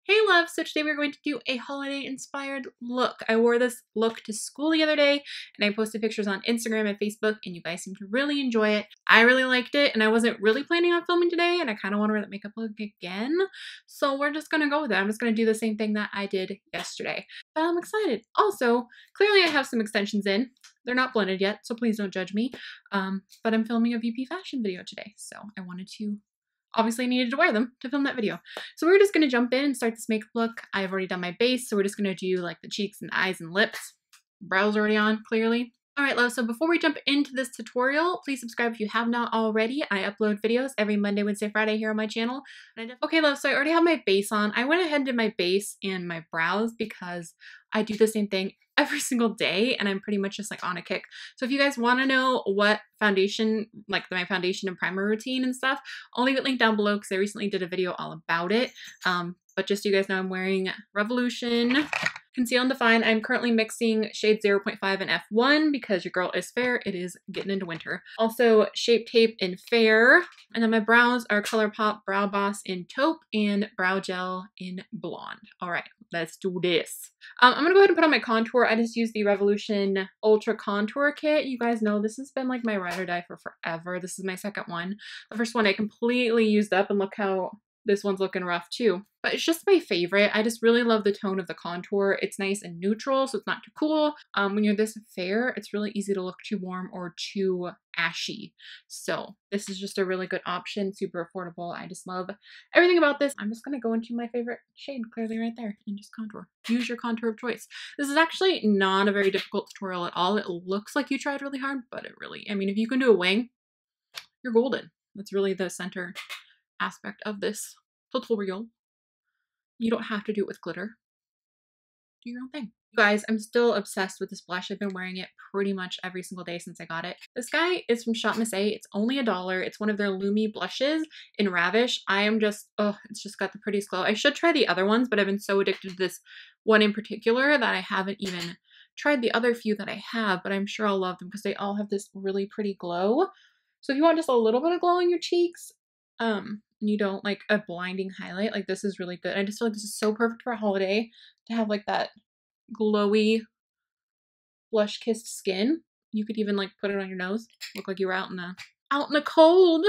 Hey love, so today we're going to do a holiday inspired look. I wore this look to school the other day and I posted pictures on Instagram and Facebook and you guys seem to really enjoy it. I really liked it and I wasn't really planning on filming today and I kind of want to wear that makeup look again. So we're just going to go with it. I'm just going to do the same thing that I did yesterday. But I'm excited. Also, clearly I have some extensions in. They're not blended yet, so please don't judge me. But I'm filming a VP fashion video today, so I wanted to obviously needed to wear them to film that video. So we're just going to jump in and start this makeup look. I've already done my base, so we're just going to do like the cheeks and the eyes and lips. Brows already on, clearly. Alright love, so before we jump into this tutorial, please subscribe if you have not already. I upload videos every Monday, Wednesday, Friday here on my channel. Okay love, so I already have my base on. I went ahead and did my base and my brows because I do the same thing every single day and I'm pretty much just like on a kick. So if you guys want to know what foundation, like my foundation and primer routine and stuff, I'll leave it linked down below because I recently did a video all about it. But just so you guys know, I'm wearing Revolution Conceal and Define. I'm currently mixing shade 0.5 and F1 because your girl is fair. It is getting into winter. Also Shape Tape in Fair. And then my brows are Colourpop Brow Boss in Taupe and Brow Gel in Blonde. All right, let's do this. I'm going to go ahead and put on my contour. I just used the Revolution Ultra Contour Kit. You guys know this has been like my ride or die for forever. This is my second one. The first one I completely used up and look how this one's looking rough too. But it's just my favorite. I just really love the tone of the contour. It's nice and neutral, so it's not too cool. When you're this fair, it's really easy to look too warm or too ashy. So this is just a really good option, super affordable. I just love everything about this. I'm just gonna go into my favorite shade clearly right there and just contour. Use your contour of choice. This is actually not a very difficult tutorial at all. It looks like you tried really hard, but it really, I mean, if you can do a wing, you're golden. That's really the center aspect of this tutorial. You don't have to do it with glitter. Do your own thing. You guys, I'm still obsessed with this blush. I've been wearing it pretty much every single day since I got it. This guy is from Shop Miss A. It's only $1. It's one of their Lumi blushes in Ravish. I am just, oh, it's just got the prettiest glow. I should try the other ones, but I've been so addicted to this one in particular that I haven't even tried the other few that I have, but I'm sure I'll love them because they all have this really pretty glow. So if you want just a little bit of glow on your cheeks, and you don't like a blinding highlight, like this is really good. I just feel like this is so perfect for a holiday to have like that glowy blush kissed skin. You could even like put it on your nose, look like you were out in the cold.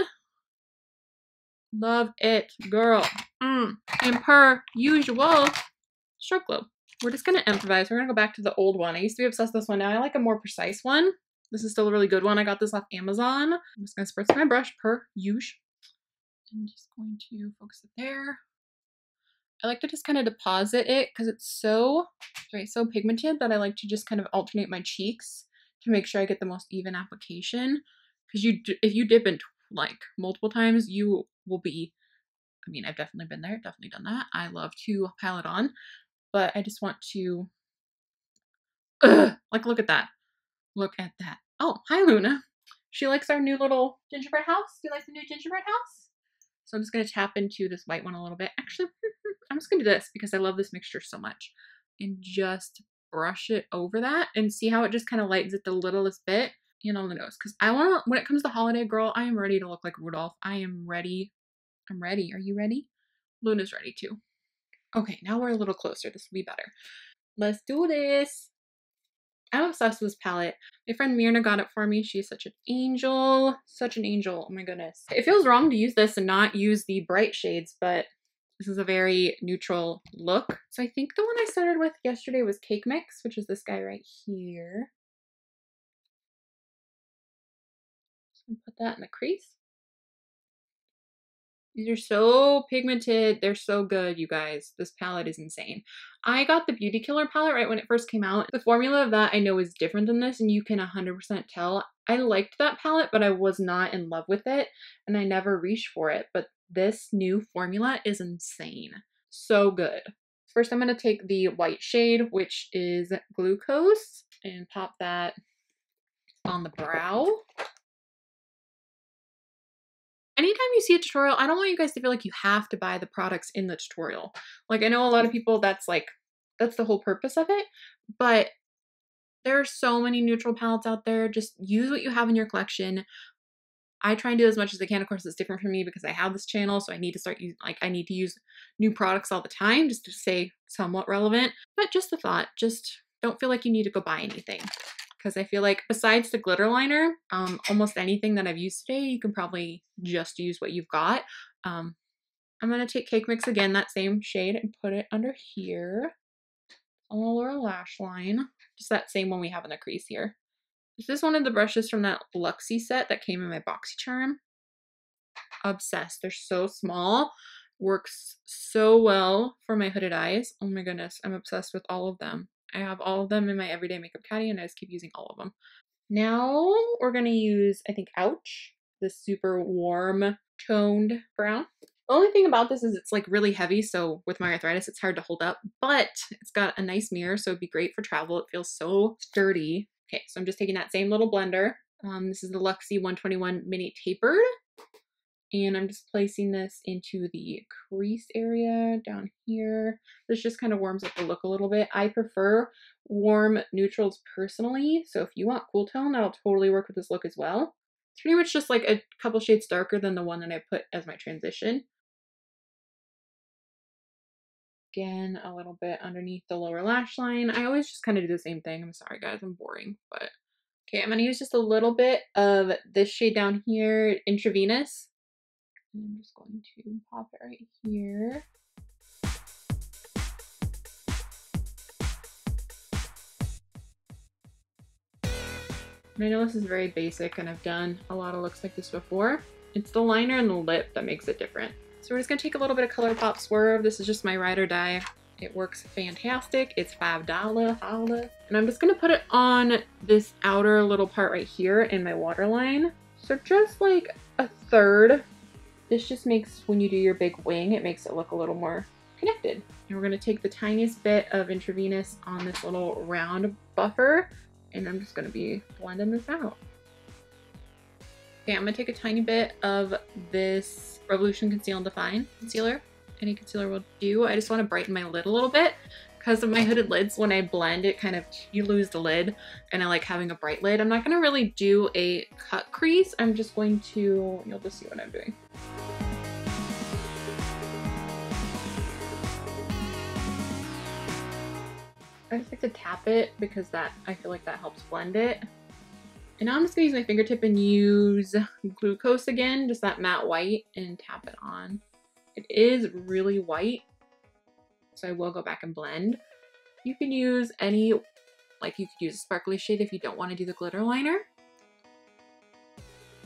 Love it, girl. And per usual, stroke glow. We're just gonna improvise. We're gonna go back to the old one. I used to be obsessed with this one. Now I like a more precise one. This is still a really good one. I got this off Amazon. I'm just gonna spritz my brush per usual. I'm just going to focus it there. I like to just kind of deposit it because it's so pigmented that I like to just kind of alternate my cheeks to make sure I get the most even application. Because if you dip in like multiple times, you will be, I mean, I've definitely been there, definitely done that. I love to pile it on, but I just want to, like, look at that. Look at that. Oh, hi Luna. She likes our new little gingerbread house. Do you like the new gingerbread house? So I'm just going to tap into this white one a little bit. Actually, I'm just going to do this because I love this mixture so much. And just brush it over that and see how it just kind of lightens it the littlest bit and on the nose. Because I want to, when it comes to holiday, girl, I am ready to look like Rudolph. I am ready. I'm ready. Are you ready? Luna's ready too. Okay, now we're a little closer. This will be better. Let's do this. I'm obsessed with this palette. My friend Mirna got it for me. She's such an angel. Such an angel. Oh my goodness. It feels wrong to use this and not use the bright shades, but this is a very neutral look. So I think the one I started with yesterday was Cake Mix, which is this guy right here. So put that in the crease. These are so pigmented. They're so good, you guys. This palette is insane. I got the Beauty Killer palette right when it first came out. The formula of that I know is different than this, and you can 100% tell. I liked that palette, but I was not in love with it, and I never reached for it. But this new formula is insane. So good. First, I'm going to take the white shade, which is Glucose, and pop that on the brow. Anytime you see a tutorial, I don't want you guys to feel like you have to buy the products in the tutorial. Like, I know a lot of people, that's the whole purpose of it, but there are so many neutral palettes out there. Just use what you have in your collection. I try and do as much as I can. Of course, it's different for me because I have this channel, so I need to start using, like, I need to use new products all the time just to stay somewhat relevant. But just a thought, just don't feel like you need to go buy anything. Because I feel like besides the glitter liner, almost anything that I've used today, you can probably just use what you've got. I'm going to take Cake Mix again, that same shade, and put it under here on the lower lash line. Just that same one we have in the crease here. This is one of the brushes from that Luxie set that came in my BoxyCharm. Obsessed. They're so small. Works so well for my hooded eyes. Oh my goodness. I'm obsessed with all of them. I have all of them in my everyday makeup caddy and I just keep using all of them. Now we're going to use, I think, Ouch. This super warm toned brown. The only thing about this is it's like really heavy, so with my arthritis it's hard to hold up, but it's got a nice mirror, so it'd be great for travel. It feels so sturdy. Okay, so I'm just taking that same little blender. This is the Luxie 121 Mini Tapered, and I'm just placing this into the crease area down here. This just kind of warms up the look a little bit. I prefer warm neutrals personally, so if you want cool tone, that'll totally work with this look as well. It's pretty much just like a couple shades darker than the one that I put as my transition. Again, a little bit underneath the lower lash line. I always just kind of do the same thing. I'm sorry guys, I'm boring, but okay, I'm going to use just a little bit of this shade down here, Intravenous. I'm just going to pop it right here. And I know this is very basic and I've done a lot of looks like this before. It's the liner and the lip that makes it different. So we're just gonna take a little bit of Colourpop Swerve. This is just my ride or die. It works fantastic. It's $5, holla. And I'm just gonna put it on this outer little part right here in my waterline. So just like a third. This just makes, when you do your big wing, it makes it look a little more connected. And we're gonna take the tiniest bit of Intravenous on this little round buffer, and I'm just gonna be blending this out. Okay, I'm gonna take a tiny bit of this Revolution Conceal and Define concealer. Any concealer will do. I just want to brighten my lid a little bit because of my hooded lids. When I blend it, kind of, you lose the lid, and I like having a bright lid. I'm not gonna really do a cut crease. I'm just going to, you'll just see what I'm doing. I just like to tap it because that, I feel like that helps blend it. And now I'm just gonna use my fingertip and use Glucose again, just that matte white, and tap it on. It is really white, so I will go back and blend. You can use any, like you could use a sparkly shade if you don't want to do the glitter liner.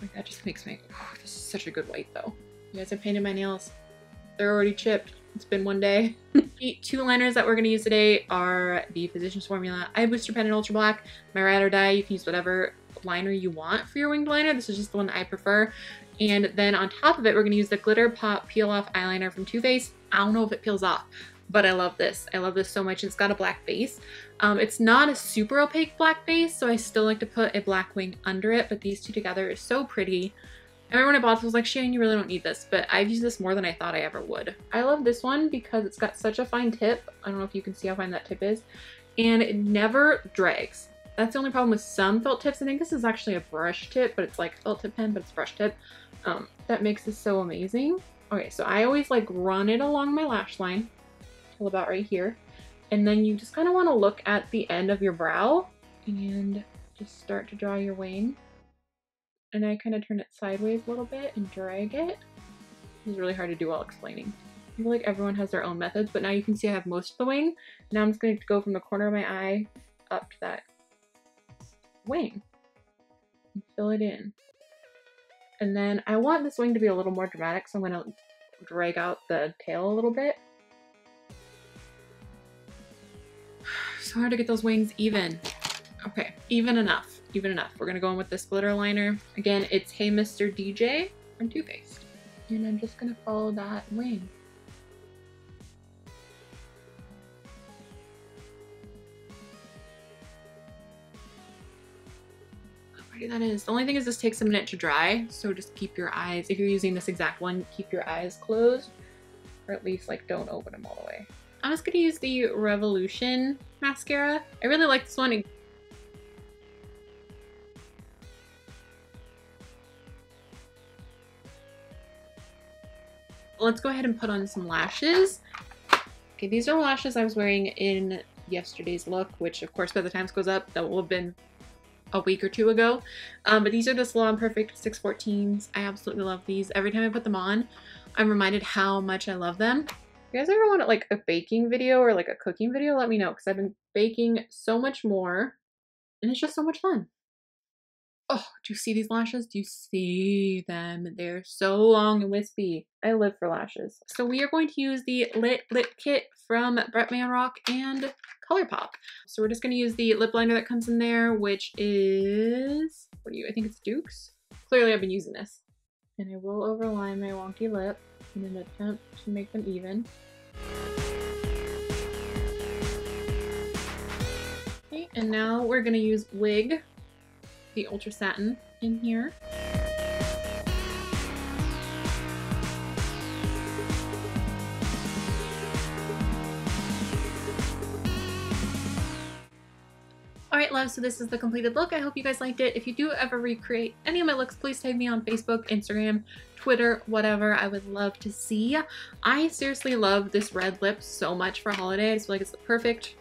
Like that just makes me, oh, this is such a good white though. You guys, I painted my nails. They're already chipped. It's been one day. The two liners that we're going to use today are the Physicians Formula Eye Booster Pen in Ultra Black. My ride or die, you can use whatever liner you want for your winged liner. This is just the one that I prefer. And then on top of it, we're going to use the Glitter Pop Peel Off Eyeliner from Too Faced. I don't know if it peels off, but I love this. I love this so much. It's got a black base. It's not a super opaque black base, so I still like to put a black wing under it, but these two together is so pretty. Everyone I bought this was like, Shan, you really don't need this, but I've used this more than I thought I ever would. I love this one because it's got such a fine tip. I don't know if you can see how fine that tip is, and it never drags. That's the only problem with some felt tips. I think this is actually a brush tip, but it's like a felt tip pen, but it's brush tip. That makes this so amazing. Okay, so I always like run it along my lash line till about right here, and then you just kind of want to look at the end of your brow and just start to draw your wing. And I kind of turn it sideways a little bit and drag it. It's really hard to do while explaining. I feel like everyone has their own methods, but now you can see I have most of the wing. Now I'm just going to go from the corner of my eye up to that wing and fill it in. And then I want this wing to be a little more dramatic, so I'm going to drag out the tail a little bit. So hard to get those wings even. Okay, even enough. Even enough. We're gonna go in with this glitter liner. Again, it's Hey Mr. DJ from Too Faced. And I'm just gonna follow that wing. How pretty that is. The only thing is this takes a minute to dry, so just keep your eyes, if you're using this exact one, keep your eyes closed, or at least like don't open them all the way. I'm just gonna use the Revolution mascara. I really like this one. let's go ahead and put on some lashes. Okay, these are lashes I was wearing in yesterday's look, which of course by the time this goes up, that will have been a week or two ago. But these are the Salon Perfect 614s. I absolutely love these. Every time I put them on, I'm reminded how much I love them. If you guys ever want like a baking video or like a cooking video, let me know, because I've been baking so much more and it's just so much fun. Oh, do you see these lashes? Do you see them? They're so long and wispy. I live for lashes. So we are going to use the Lit Lip Kit from Bretman Rock and Colourpop. So we're just going to use the lip liner that comes in there, which is, I think it's Duke's. Clearly I've been using this. And I will overline my wonky lip in an attempt to make them even. Okay, and now we're going to use Wig, the Ultra Satin, in here. Alright, love, so this is the completed look. I hope you guys liked it. If you do ever recreate any of my looks, please tag me on Facebook, Instagram, Twitter, whatever. I would love to see. I seriously love this red lip so much for holiday. I just feel like it's the perfect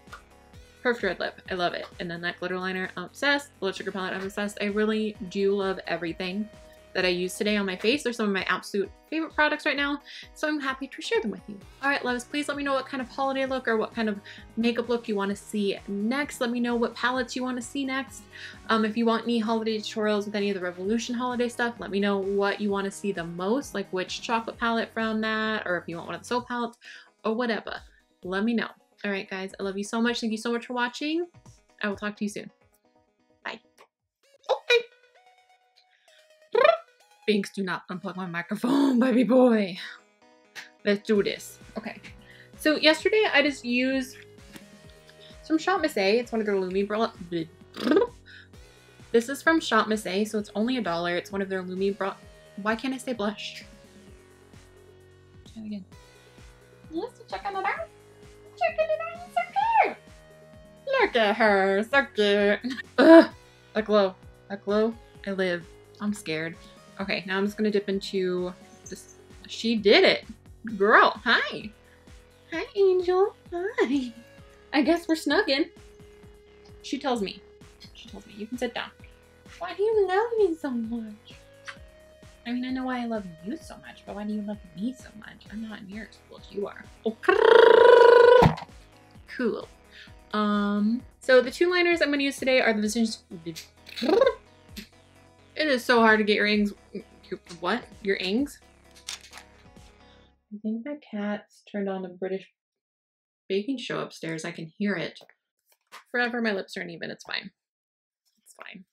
red lip. I love it. And then that glitter liner, I'm obsessed. Blood sugar palette, I'm obsessed. I really do love everything that I use today on my face. They're some of my absolute favorite products right now, so I'm happy to share them with you. All right, loves, please let me know what kind of holiday look or what kind of makeup look you want to see next. Let me know what palettes you want to see next. If you want any holiday tutorials with any of the Revolution holiday stuff, let me know what you want to see the most, like which chocolate palette from that, or if you want one of the soap palettes or whatever. Let me know. All right, guys, I love you so much. Thank you so much for watching. I will talk to you soon. Bye. Okay. Binks, do not unplug my microphone, baby boy. Let's do this. Okay. So yesterday I just used some Shop Miss A. It's one of their Lumi This is from Shop Miss A, so it's only $1. It's one of their Lumi Why can't I say blush? Try it again. Yes, check it out. Checking it out, so cute. Look at her, so cute. Ugh, that glow, I live. I'm scared. Okay, now I'm just gonna dip into this. She did it, girl. Hi, hi, Angel. Hi. I guess we're snugging. She tells me. You can sit down. Why do you love me so much? I mean, I know why I love you so much, but why do you love me so much? I'm not near as cool as you are. Okay. Cool. So the two liners I'm going to use today are the Visions. It is so hard to get your ings. What? Your ings? I think my cat's turned on a British baking show upstairs. I can hear it. Forever, my lips are uneven. It's fine. It's fine.